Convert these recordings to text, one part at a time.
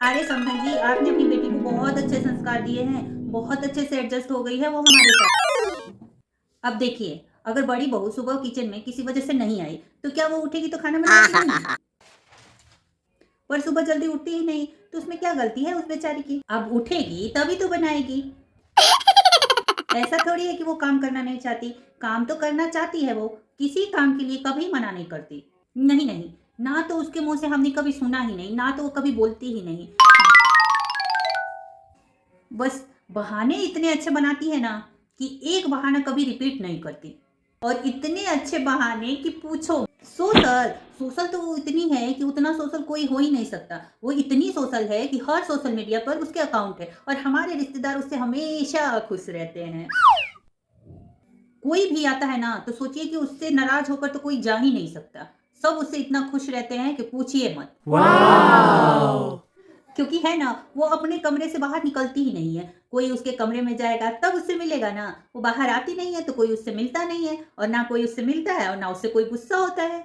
अरे समधन जी, आपने अपनी बेटी को बहुत अच्छे संस्कार दिए हैं, बहुत अच्छे से एडजस्ट हो गई है वो हमारे साथ। अब देखिए, अगर बड़ी बहू सुबह किचन में किसी वजह से नहीं आई, तो क्या वो उठेगी तो खाना बनाएगी नहीं? पर सुबह जल्दी उठती ही नहीं, तो उसमें क्या गलती है उस बेचारी की? अब उठेगी तभी तो बनाएगी। ऐसा थोड़ी है कि वो काम करना नहीं चाहती, काम तो करना चाहती है वो, किसी काम के लिए कभी मना नहीं करती। नहीं, नहीं, ना तो उसके मुँह से हमने कभी सुना ही नहीं, ना तो वो कभी बोलती ही नहीं। बस बहाने इतने अच्छे बनाती है ना कि एक बहाना कभी रिपीट नहीं करती, और इतने अच्छे बहाने कि पूछो। सोशल सोशल तो वो इतनी है कि उतना सोशल कोई हो ही नहीं सकता। वो इतनी सोशल है कि हर सोशल मीडिया पर उसके अकाउंट है, और हमारे रिश्तेदार उससे हमेशा खुश रहते हैं। कोई भी आता है ना तो सोचिए कि उससे नाराज होकर तो कोई जा ही नहीं सकता। सब उससे इतना खुश रहते हैं कि पूछिए मत। वाओ! क्योंकि है ना, वो अपने कमरे से बाहर निकलती ही नहीं है। कोई उसके कमरे में जाएगा तब उससे मिलेगा ना। वो बाहर आती नहीं है तो कोई उससे मिलता नहीं है, और ना कोई उससे मिलता है और ना उससे कोई गुस्सा होता है।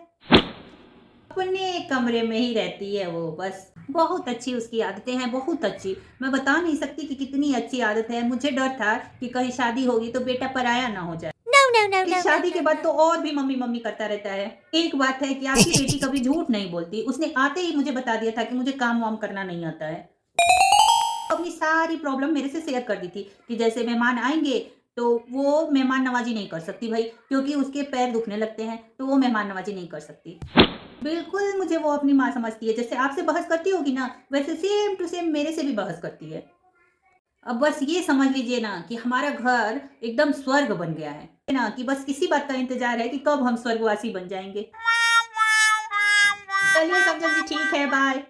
अपने कमरे में ही रहती है वो बस। बहुत अच्छी उसकी आदतें हैं, बहुत अच्छी। मैं बता नहीं सकती कि कितनी अच्छी आदत है। मुझे डर था कि कहीं शादी होगी तो बेटा पराया ना हो जाए। No, no, no, इस no, no, शादी के no, बाद no. तो और भी मम्मी मम्मी करता रहता है। एक बात है कि आपकी बेटी कभी झूठ नहीं बोलती। उसने आते ही मुझे बता दिया था कि मुझे काम वाम करना नहीं आता है। अपनी सारी प्रॉब्लम मेरे से शेयर कर दी थी कि जैसे मेहमान आएंगे तो वो मेहमान नवाजी नहीं कर सकती भाई, क्योंकि उसके पैर दुखने लगते हैं, तो वो मेहमान नवाजी नहीं कर सकती। बिल्कुल मुझे वो अपनी माँ समझती है। जैसे आपसे बहस करती होगी ना, वैसे सेम टू सेम मेरे से भी बहस करती है। अब बस ये समझ लीजिए ना कि हमारा घर एकदम स्वर्ग बन गया है ना, कि बस इसी बात का इंतजार है कि कब हम स्वर्गवासी बन जाएंगे। चलिए समझन जी, ठीक है, बाय।